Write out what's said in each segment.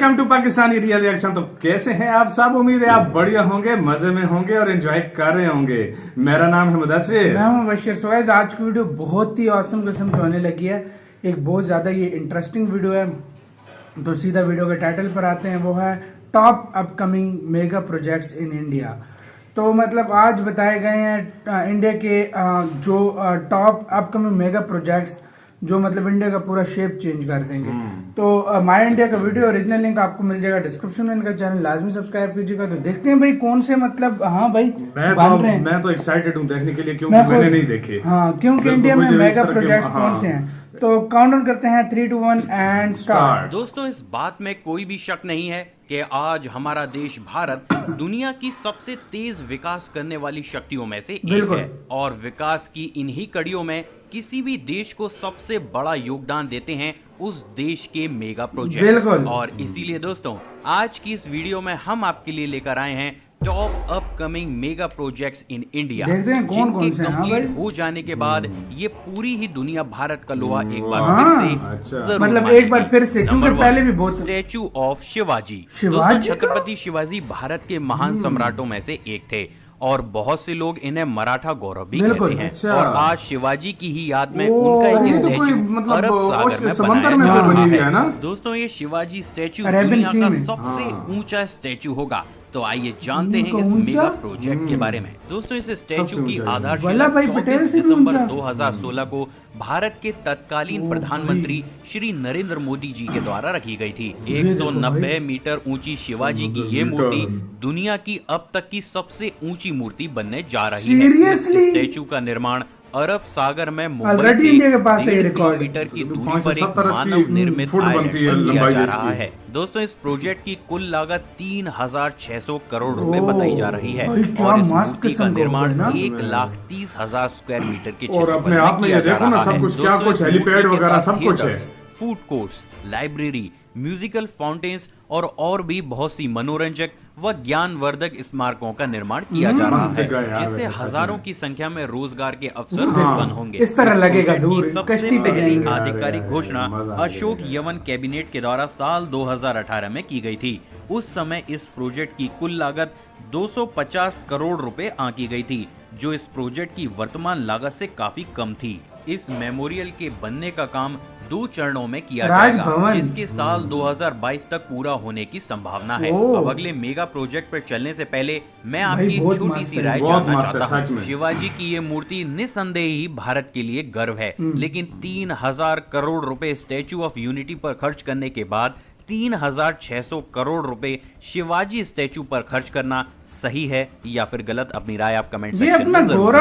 Welcome to Pakistani real reaction. तो कैसे हैं आप सब? उम्मीद है आप बढ़िया होंगे, मजे में होंगे और एंजॉय कर रहे होंगे। मेरा नाम है मुदस्सिर, मैं हूं बशीर। सो गाइस, आज की वीडियो बहुत ही औसम किस्म की होने लगी है। एक बहुत ज्यादा ये इंटरेस्टिंग वीडियो है। तो सीधा वीडियो के टाइटल पर आते हैं, वो है top upcoming mega projects in India. तो मतलब आज बताए गए हैं इंडिया के जो टॉप अपकमिंग मेगा प्रोजेक्ट्स जो मतलब इंडिया का पूरा शेप चेंज कर देंगे। तो माई इंडिया का वीडियो ओरिजिनल लिंक आपको मिल जाएगा डिस्क्रिप्शन में। इनका चैनल लाजमी सब्सक्राइब कीजिएगा। तो देखते हैं भाई कौन से मतलब भाई मैं तो एक्साइटेड हूँ देखने के लिए, क्योंकि मैंने नहीं देखे। क्योंकि इंडिया में मेगा प्रोजेक्ट्स कौन से हैं। तो काउंटडाउन करते हैं 3, 2, 1 एंड स्टार्ट। दोस्तों, इस बात में कोई भी शक नहीं है कि आज हमारा देश भारत दुनिया की सबसे तेज विकास करने वाली शक्तियों में से एक है। और विकास की इन्हीं कड़ियों में किसी भी देश को सबसे बड़ा योगदान देते हैं उस देश के मेगा प्रोजेक्ट्स। और इसीलिए दोस्तों, आज की इस वीडियो में हम आपके लिए लेकर आए हैं top upcoming mega projects in India, जिनके कंप्लीट हो जाने के बाद ये पूरी ही दुनिया भारत का लोहा एक बार फिर से मतलब एक बार फिर से, क्योंकि पहले भी बहुत। Statue of Shivaji. दोस्तों, छत्रपति शिवाजी भारत के महान सम्राटों में से एक थे और बहुत से लोग इन्हें मराठा गौरव भी कहते हैं। अच्छा। और आज शिवाजी की ही याद में उनका एक स्टैचू अरब सागर में बनाया है। दोस्तों, ये शिवाजी स्टैचू दुनिया का सबसे ऊंचा स्टैचू होगा। तो आइए जानते हैं इस मेगा प्रोजेक्ट के बारे में। दोस्तों, इस स्टैचू की आधारशिला 24 दिसंबर 2016 को भारत के तत्कालीन प्रधानमंत्री श्री नरेंद्र मोदी जी के द्वारा रखी गई थी। 190 मीटर ऊंची शिवाजी की ये मूर्ति दुनिया की अब तक की सबसे ऊंची मूर्ति बनने जा रही है। इस स्टैचू का निर्माण अरब सागर में मुंबई से 1.5 किलोमीटर की दूरी पर एक मानव निर्मित आइलैंड पर किया जा रहा है। दोस्तों, इस प्रोजेक्ट की कुल लागत 3600 करोड़ रुपए बताई जा रही है और इस मूर्ति का निर्माण 1,30,000 स्क्वायर मीटर के क्षेत्र पर किया जा रहा है। कुछ हेलीपैड वगैरह सब कुछ है, food courts, library, musical fountains और भी बहुत सी मनोरंजक व ज्ञानवर्धक स्मारकों का निर्माण किया जा रहा है, जिससे हजारों की संख्या में रोजगार के अवसर उत्पन्न होंगे। इस तरह लगेगा दूर। सबसे पहली आधिकारिक घोषणा अशोक यवन कैबिनेट के द्वारा साल 2018 में की गई थी। उस समय इस प्रोजेक्ट की कुल लागत 250 करोड़ रुपए आंकी गई थी, जो इस प्रोजेक्ट की वर्तमान लागत से काफी कम थी। इस मेमोरियल के बनने का काम 2 चरणों में किया जाएगा, जिसके साल 2022 तक पूरा होने की संभावना है। अब अगले मेगा प्रोजेक्ट पर चलने से पहले मैं आपकी एक छोटी सी राय जानना चाहता हूँ। शिवाजी की ये मूर्ति निस्संदेह ही भारत के लिए गर्व है, लेकिन 3000 करोड़ रुपए स्टैचू ऑफ यूनिटी पर खर्च करने के बाद 3600 करोड़ रुपए शिवाजी स्टैचू पर खर्च करना सही है या फिर गलत? अपनी राय आप कमेंट सेक्शन में जरूर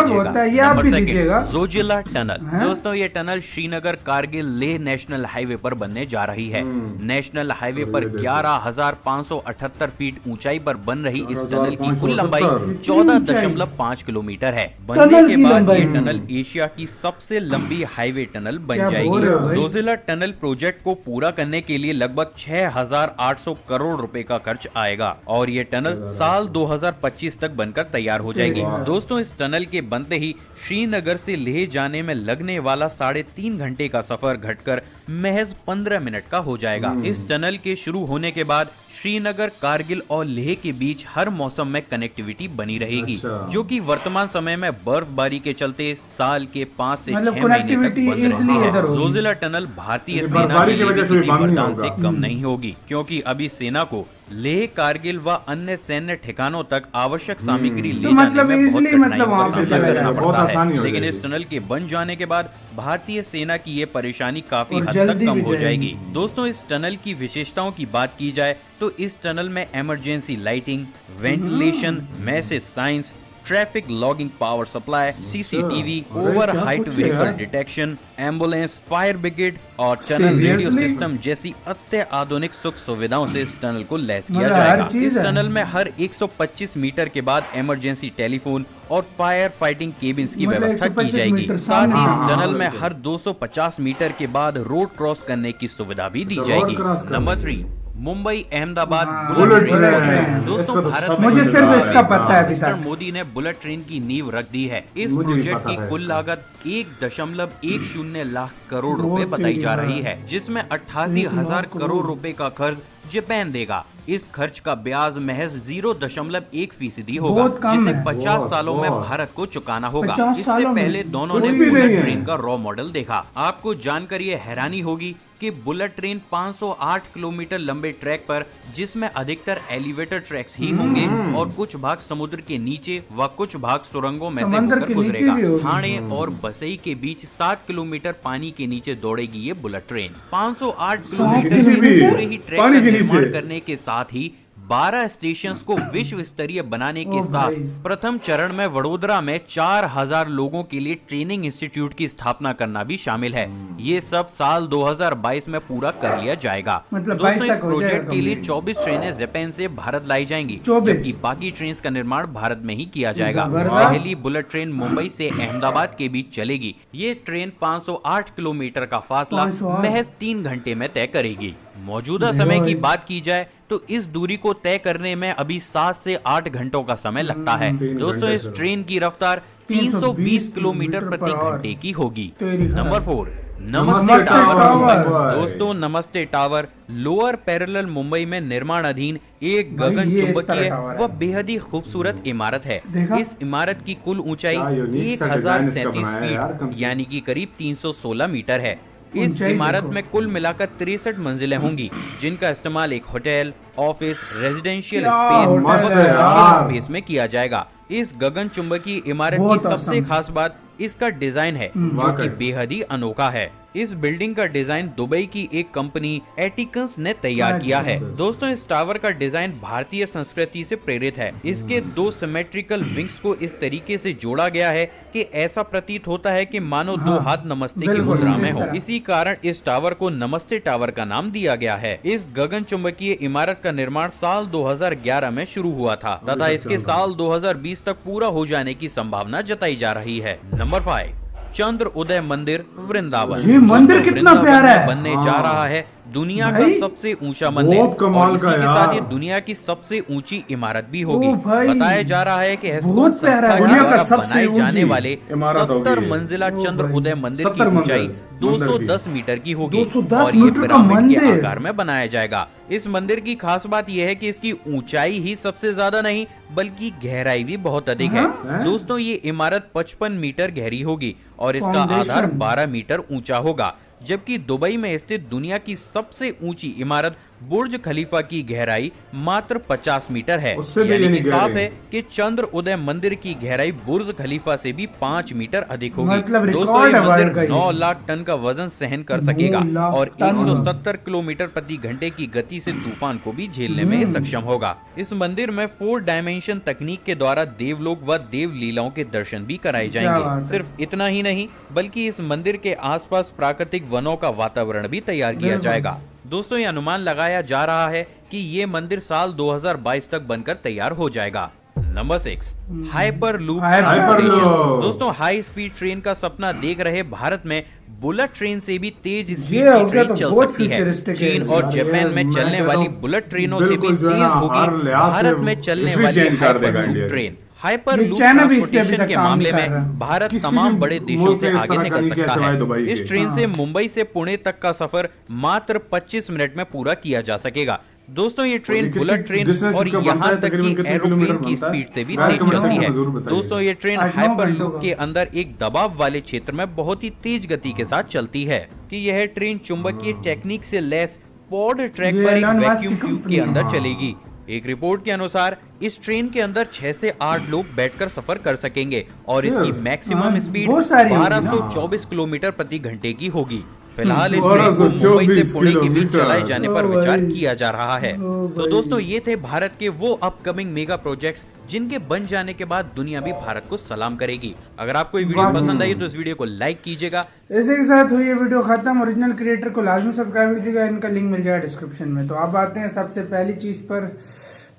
दीजिएगा। जोजिला टनल। दोस्तों, ये tunnel Srinagar Kargil Leh national highway पर बनने जा रही है। नेशनल हाईवे पर 11,578 फीट ऊंचाई पर बन रही इस टनल की कुल लंबाई 14.5 किलोमीटर है। बनने के बाद ये टनल एशिया की सबसे लंबी हाईवे टनल बन जाएगी। जोजिला टनल प्रोजेक्ट को पूरा करने के लिए लगभग 6,800 करोड़ रुपए का खर्च आएगा और ये टनल साल 2025 तक बनकर तैयार हो जाएगी। दोस्तों, इस टनल के बनते ही श्रीनगर से लेह जाने में लगने वाला 3.5 घंटे का सफर घटकर महज 15 मिनट का हो जाएगा। इस टनल के शुरू होने के बाद श्रीनगर, कारगिल और लेह के बीच हर मौसम में कनेक्टिविटी बनी रहेगी, जो कि वर्तमान समय में बर्फबारी के चलते साल के 5 से 6 महीने तक बंद रहेगी। जोजिला टनल भारतीय सेना के लिए किसी वरदान से कम नहीं होगी, क्योंकि अभी सेना को लेह, कारगिल व अन्य सैन्य ठिकानों तक आवश्यक सामग्री ले जाने में बहुत कठिनाइयों का सामना करना पड़ता है। लेकिन इस टनल के बन जाने के बाद भारतीय सेना की ये परेशानी काफी हद तक कम हो जाएगी। दोस्तों, इस टनल की विशेषताओं की बात की जाए तो इस टनल में emergency lighting, ventilation, message science, traffic logging power supply, CCTV, over height vehicle detection, ambulance, fire brigade और टनल रेडियो सिस्टम जैसी अत्याधुनिक सुख सुविधाओं से इस टनल को लैस किया जाएगा। इस टनल में हर 125 मीटर के बाद इमरजेंसी टेलीफोन और फायर फाइटिंग केबिन्स की व्यवस्था की जाएगी। साथ ही इस टनल में हर 250 मीटर के बाद रोड क्रॉस करने की सुविधा भी दी जाएगी। Number 3, Mumbai Ahmedabad bullet train. दोस्तों, भारत में मुझे सिर्फ इसका पता है। मिस्टर मोदी ने बुलेट ट्रेन की नींव रख दी है। इस प्रोजेक्ट की कुल लागत 1.10 लाख करोड़ रुपए बताई जा रही है, जिसमें 88,000 करोड़ रुपए का खर्च जापान देगा। इस खर्च का ब्याज महज 0.1% होगा, बहुत कम जिसे है। 50 सालों में बहुत। भारत को चुकाना होगा। 50 इससे सालों में पहले दोनों कुछ ने भी बुलेट नहीं है। ट्रेन का रॉ मॉडल देखा। आपको जानकर ये हैरानी होगी कि बुलेट ट्रेन 508 किलोमीटर लंबे ट्रैक पर, जिसमें अधिकतर एलिवेटर ट्रैक्स ही होंगे और कुछ भाग समुद्र के नीचे व कुछ भाग सुरंगों में से समंदर होकर के नीचे गुजरेगा। भी होगी। थाने और बसई के बीच 7 किलोमीटर पानी के नीचे दौड़ेगी ये बुलेट ट्रेन। 508 किलोमीटर नीचे के भी, पूरे ही ट्रैक पानी का के निर्माण नीचे। करने के साथ ही 12 स्टेशंस को विश्व स्तरीय बनाने के ओ साथ भाई। प्रथम चरण में वडोदरा में 4000 लोगों के लिए ट्रेनिंग इंस्टीट्यूट की स्थापना करना भी शामिल है। ये सब साल 2022 में पूरा कर लिया जाएगा। मतलब दोस्तों, 22 इस तक हो जाएगा प्रोजेक्ट के लिए complete। 24 ट्रेनें जापान से भारत लाई जाएंगी, 24। जबकि बाकी ट्रेन का निर्माण भारत में ही किया जाएगा। जबरदस्त। पहली बुलेट ट्रेन मुंबई से अहमदाबाद के बीच चलेगी। ये ट्रेन 508 किलोमीटर का फासला 508 महज 3 घंटे में तय करेगी। मौजूदा समय की बात की जाए तो इस दूरी को तय करने में अभी 7 से 8 घंटों का समय लगता है। 3 दोस्तों, घंटे इस चलो। ट्रेन की रफ्तार 320 किलोमीटर प्रति घंटे की होगी। नंबर 4, नमस्ते नमस्ते टावर टावर। मुंबई। दोस्तों, नमस्ते टावर लोअर पैरेलल मुंबई में निर्माणाधीन एक भाई, गगन ये इस तरह चुंबकीय टावर है। व बेहद ही खूबसूरत इमारत है। देखा? इस इमारत की कुल ऊंचाई क्या यूनिक सा डिजाइन इसका 1037 बनाया है यार, कम फीट से यानी कि करीब 316 मीटर है। इस ऊंचाई इमारत देखो। में कुल मिलाकर 63 मंजिलें होंगी, जिनका इस्तेमाल एक होटल, ऑफिस, रेजिडेंशियल क्या स्पेस होटल और है यार। कमर्शियल स्पेस में किया जाएगा। इस गगन चुंबकीय इमारत की बहुत सबसे awesome। खास बात इसका डिजाइन है, जो कि वाकई। बेहद ही अनोखा है। इस बिल्डिंग का डिजाइन दुबई की एक कंपनी एटिकन्स ने तैयार किया है। अच्छा। दोस्तों, इस टावर का डिजाइन भारतीय संस्कृति से प्रेरित है। इसके 2 सिमेट्रिकल विंग्स को इस तरीके से जोड़ा गया है कि ऐसा प्रतीत होता है कि मानो 2 हाँ, हाथ नमस्ते की बिल्कुल, मुद्रा इस में हो। तरह। इसी कारण इस टावर को नमस्ते टावर का नाम दिया गया है। इस गगन चुंबकीय इमारत का निर्माण साल 2011 में शुरू हुआ था तथा इसके साल 2020 तक पूरा हो जाने की संभावना जताई जा रही है। नंबर 5, चंद्र उदय मंदिर वृंदावन। ये मंदिर दोस्तों, कितना वृंदावन प्यारा में है। बनने जा रहा है दुनिया का भाई, सबसे ऊंचा मंदिर बहुत कमाल और इसी का के यार। साथ ये दुनिया की सबसे ऊंची इमारत भी होगी। ओ भाई, बताया जा रहा है कि बहुत एस्कॉन प्यारा संस्था है। के दुनिया का द्वारा सबसे बनाए जाने ऊंची वाले इमारत होगी 70 ये। मंजिला ओ चंद्र भाई, उदय मंदिर की 70 ऊंचाई मंजिल, 210 मीटर की होगी 210 और ये मीटर का पिरामिड के मंदिर। आकार में बनाया जाएगा। इस मंदिर की खास बात यह है कि इसकी ऊंचाई ही सबसे ज्यादा नहीं बल्कि गहराई भी बहुत अधिक है। हाँ? दोस्तों, ये इमारत 55 मीटर गहरी होगी और इसका फाउंडेशन। आधार 12 मीटर ऊंचा होगा, जबकि दुबई में स्थित दुनिया की सबसे ऊंची इमारत बुर्ज खलीफा की गहराई मात्र 50 मीटर है। उससे भी यानी यानी कि साफ गहरी। है कि चंद्र उदय मंदिर की गहराई बुर्ज खलीफा से भी 5 मीटर अधिक होगी। मतलब दोस्तों, रिकॉर्ड ये है वर्ल्ड मंदिर का ये। 9 लाख टन का वजन सहन कर सकेगा 9 लाख और टन। 170 किलोमीटर प्रति घंटे की गति से तूफान को भी झेलने में सक्षम होगा। इस मंदिर में 4 डायमेंशन तकनीक के द्वारा देवलोक व देव लीलाओं के दर्शन भी कराए क्या बात जाएंगे। है। सिर्फ इतना ही नहीं बल्कि इस मंदिर के आसपास प्राकृतिक वनों का वातावरण भी तैयार किया बिल्कुल। जाएगा। दोस्तों, ये अनुमान लगाया जा रहा है कि ये मंदिर साल 2022 तक बनकर तैयार हो जाएगा। Number 6, hyper loop Hyperloop। दोस्तों, हाई स्पीड ट्रेन का सपना देख रहे भारत में बुलेट ट्रेन से भी तेज स्पीड ये हो की गया ट्रेन तो चल बहुत सकती है। futuristic है चीन ये और यार, जापान ये में मैं चलने कहता वाली हूँ, बुलेट ट्रेनों से भी बिल्कुल जो है तेज ना, होगी हर लिहाज से भारत में चलने हिस्ट्री वाली change कर देगा हाइपर इंडिया लूप की। ट्रेन। हाइपर ये लूप चाइना भी इस पे अभी ट्रांसपोर्टेशन तक के काम नहीं मामले कर में रहा। भारत किसी तमाम भी बड़े देशों मुल्क से में इस आगे तरह का निकल नहीं किया सकता सिवाय है। दुबई इस के। ट्रेन से मुंबई से पुणे तक का सफर मात्र 25 मिनट में पूरा किया जा सकेगा। दोस्तों, ये ट्रेन कितनी बुलेट ट्रेन distance और इसका बनता यहाँ है, तक तकरीबन कि कितने एरोप्लेन किलोमीटर की बनता है? स्पीड से भी गाइस तेज कमेंट चलती सेक्शन है। में जरूर बताइए। दोस्तों, ये ट्रेन 8-9 हाइपर घंटों लूप का। के अंदर एक दबाव वाले क्षेत्र में बहुत ही तेज गति के साथ चलती है कि यह ट्रेन चुंबकीय टेक्निक से लैस पॉड ट्रैक ये पर एक एलन मस्क वैक्यूम की ट्यूब कंपनी के है। अंदर चलेगी। एक रिपोर्ट के अनुसार इस ट्रेन के अंदर 6 से 8 लोग बैठकर सफर कर सकेंगे और इसकी मैक्सिमम हाँ, स्पीड बहुत सारी होगी ना। 1224 किलोमीटर प्रति घंटे की होगी। फिलहाल इस और ट्रेन को 1224 मुंबई से पुणे के बीच किलोमीटर। चलाए जाने पर ओ विचार भाई। किया जा रहा है। ओ तो भाई। दोस्तों, ये थे भारत के वो अपकमिंग मेगा प्रोजेक्ट्स जिनके बन जाने के बाद दुनिया भी भारत को सलाम करेगी। अगर आपको ये वीडियो वाह। पसंद आई तो इस वीडियो को लाइक कीजिएगा। इसी के साथ हुई ये वीडियो खत्म। ओरिजिनल क्रिएटर को लाजमी सब्सक्राइब कीजिएगा, इनका लिंक मिल जाएगा डिस्क्रिप्शन में। तो अब आते हैं सबसे पहली चीज पर।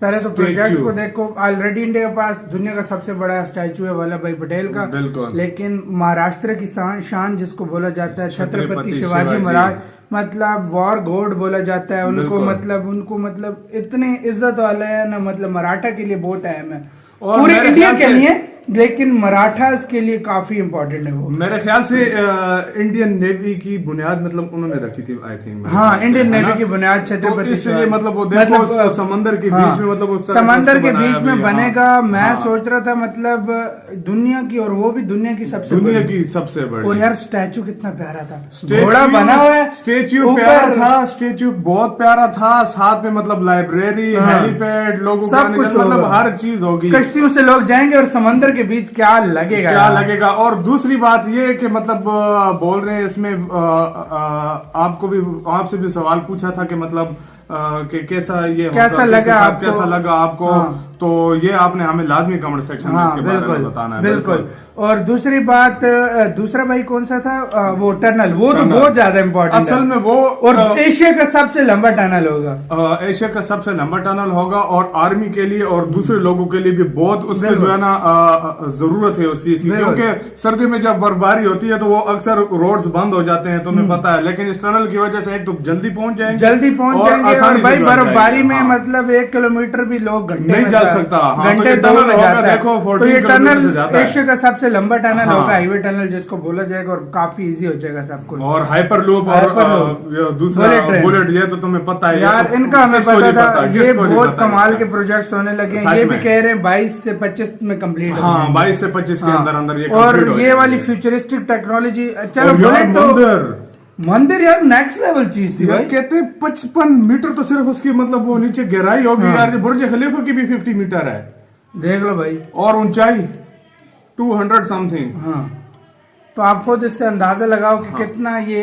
पहले तो प्रोजेक्ट्स को देखो। ऑलरेडी इंडिया के पास दुनिया का सबसे बड़ा स्टैचू है वल्लभ भाई पटेल का, बिल्कुल। लेकिन महाराष्ट्र की शान जिसको बोला जाता है छत्रपति छत्रपति शिवाजी शिवाजी। महाराज, मतलब वॉर गॉड बोला जाता है उनको। बिल्कुल। उनको इतने इज्जत वाले है ना, मतलब मराठा के लिए बहुत अहम है। और पूरे मेरे इंडिया ख्याल के से- लिए लेकिन मराठास के लिए काफी इंपॉर्टेंट है वो। मेरे ख्याल से इंडियन नेवी की बुनियाद मतलब उन्होंने रखी थी, आई थिंक। हाँ, इंडियन नेवी की बुनियाद छत्रपति इसलिए मतलब वो देखो समंदर के बीच में मतलब उस तरह समंदर के बीच में बनेगा। मैं सोच रहा था मतलब दुनिया की, और वो भी दुनिया की सबसे बड़ी। और यार स्टैचू कितना प्यारा था, घोड़ा बना हुआ है, स्टैचू प्यारा था, स्टैचू बहुत प्यारा था। साथ में मतलब लाइब्रेरी, हेलीपैड, लोगों सब कुछ मतलब हर चीज होगी। कश्तियों से लोग जाएंगे और समंदर के बीच क्या लगेगा। और दूसरी बात ये कि मतलब बोल रहे हैं इसमें आपसे भी सवाल पूछा था कि मतलब कि कैसा लगा आपको। हाँ। तो ये आपने हमें लाजमी कमेंट सेक्शन में इसके बारे में बताना है। बिल्कुल। और दूसरी बात, दूसरा भाई कौन सा था, वो टनल, वो तो बहुत ज्यादा इम्पोर्टेंट असल में वो। और एशिया का सबसे लंबा टनल होगा, एशिया का सबसे लंबा टनल होगा, और आर्मी के लिए और दूसरे लोगों के लिए भी बहुत उसके जो है ना जरूरत है उस चीज की, क्योंकि सर्दी में जब बर्फबारी होती है तो वो अक्सर रोड्स बंद हो जाते हैं, तुम्हें पता है। लेकिन इस टनल की वजह से एक तो जल्दी पहुंच जाएंगे, और भाई बर्फबारी में मतलब 1 किलोमीटर भी लोग घंटे नहीं जा सकता, घंटे 2 में जाता है। तो ये टनल एशिया का सबसे लंबा टनल होगा, हाईवे टनल जिसको बोला जाएगा, और काफी इजी हो जाएगा सब कुछ। और हाइपर लूप और दूसरा बुलेट, ये तो तुम्हें पता है यार, इनका हमें पता था। ये बहुत कमाल के प्रोजेक्ट्स होने लगे हैं। ये भी कह रहे हैं 22 से 25 में कंप्लीट। हाँ, 22 से 25 के अंदर ये। और ये वाली फ्यूचरिस्टिक टेक्नोलॉजी, चलो बुलेट तो मंदिर यार नेक्स्ट लेवल चीज थी भाई। कहते हैं 55 मीटर तो सिर्फ उसकी मतलब वो नीचे गहराई होगी। हाँ। यार बुर्ज खलीफा की भी 50 मीटर है, देख लो भाई। और ऊंचाई 200 समथिंग। हाँ, तो आप खुद इससे अंदाजा लगाओ कि कितना ये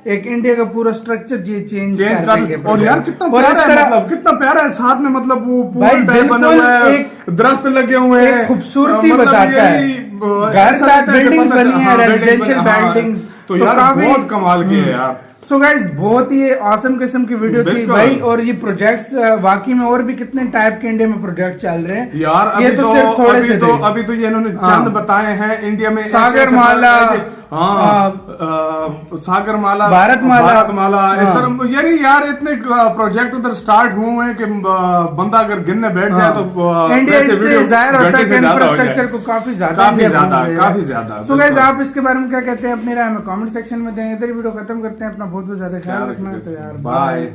एक इंडिया का पूरा स्ट्रक्चर ये चेंज कर। और यार कितना प्यारा है, मतलब कितना प्यारा है। साथ में मतलब वो पूल टाइप बना हुआ है, दरख्त लगे हुए हैं, खूबसूरती बताता है। घर साथ बिल्डिंग्स बनी है, रेजिडेंशियल बिल्डिंग्स। तो यार बहुत कमाल की है यार। सो गाइस, बहुत ही ऑसम किस्म की वीडियो थी भाई। और ये प्रोजेक्ट्स वाकई में और भी कितने टाइप के इंडिया में प्रोजेक्ट चल रहे हैं यार। अभी तो सिर्फ थोड़े से अभी तो ये इन्होंने चंद बताए हैं इंडिया में। सागरमाला, सागरमाला, भारतमाला, इस तरह यार इतने प्रोजेक्ट उधर स्टार्ट हुए हैं कि बंदा अगर गिनने बैठ जाए तो इंडिया इससे जाहिर होता है कि इंफ्रास्ट्रक्चर को काफी ज्यादा। सो गाइस, आप इसके बारे में क्या कहते हैं अपनी राय हमें कमेंट सेक्शन में दें। इधर वीडियो खत्म करते हैं। अपना बहुत ज्यादा ख्याल रखना। तो यार बाय।